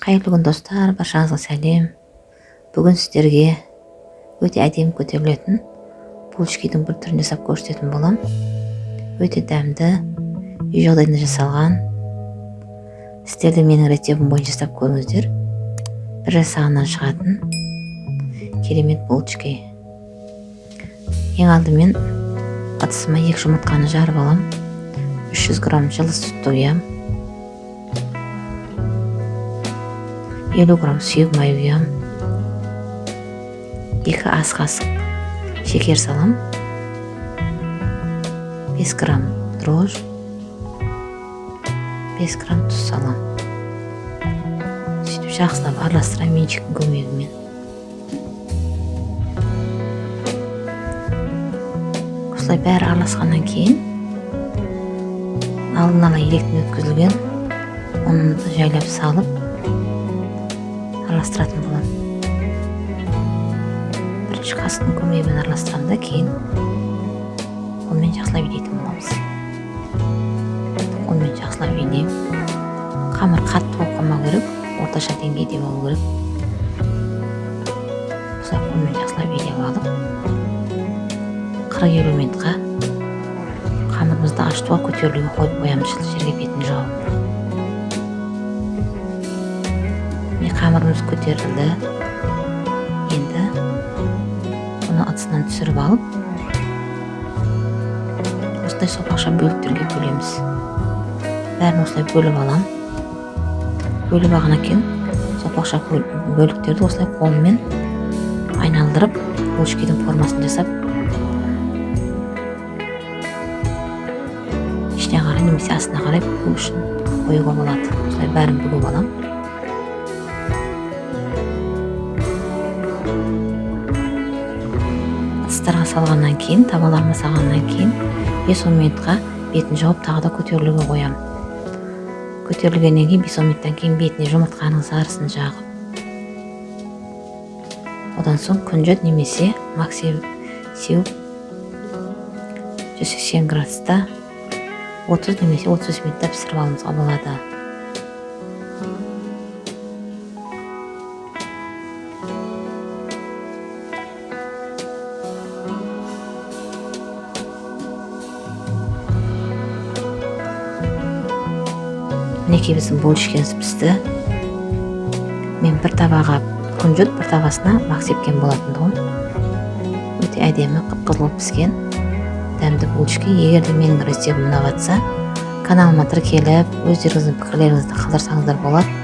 Қайырлы күн достар, баршаңызға сәлем. Бүгін сіздерге өте әдемі көтерілетін булочкидің бір түрін жасап көрсететін болам. Өте дәмді, үй жағдайында жасалған. Сіздер де менің рецептім бойынша жасап көріңіздер. Бір жасағаннан шығатын керемет булочки. Ең алдымен ыдысыма 2 жұмыртқаны жарып алам. 300 грамм жылы сүтті құям. 50 грамм сұйық май құям. 2 ас қасық шекер салам. 5 грамм дрожь, 5 грамм тұз салам. Сөйтіп жақсылап араластырам меншіктің көмегімен. Осылай бәрі араласқаннан кейін алдын ала електен өткізілген ұнды жайлап салып араластыратын болам. Бірінші қасықтың көмегімен араластырамын да, кейін қолмен жақсылап илейтін боламыз. Қолмен жақсылап илеймін. Қамыр қатты болып қалмау керек, орташа деңгейде болу керек. Осылай қолмен жақсылап илеп алып, 40-50 минутқа қамырымызды ашытуға көтерілуге қойып қоямыз, жерге бетін жауып. Қамырымыз көтерілді. Енді оны ыдысынан түсіріп алып, осылай сопақша бөліктерге бөлеміз. Бәрін осылай бөліп алам. Бөліп алғаннан кейін сопақша бөліктерді осылай қолмен айналдырып, булочкидің формасын жасап, ішіне қарай немесе астына қарай бүгу үшін қоюға болады. Осылай бәрін бүгіп алам. Ыдыстарға салғаннан кейін, табаларыма салғаннан кейін 5-10 минутқа бетін жауып, тағы да көтерілуге қоям. Көтерілгеннен кейін 5-10 минуттан кейін бетіне жұмыртқаның сарысын жағып, одан соң күнжет немесе макси сеуіп 180 градуста 30 немесе 30 минутта пісіріп алуымызға болады. Мінекей біздің булочкамыз пісті. Мен бір табаға күнжет, бір табасына мақ сепкен болатындығым. Өте әдемі қып-қызыл піскен дәмді булочки. Егер де менің рецептім ұнап жатса, каналыма тіркеліп, өздеріңіздің пікірлеріңізді қалдырсаңыздар болады.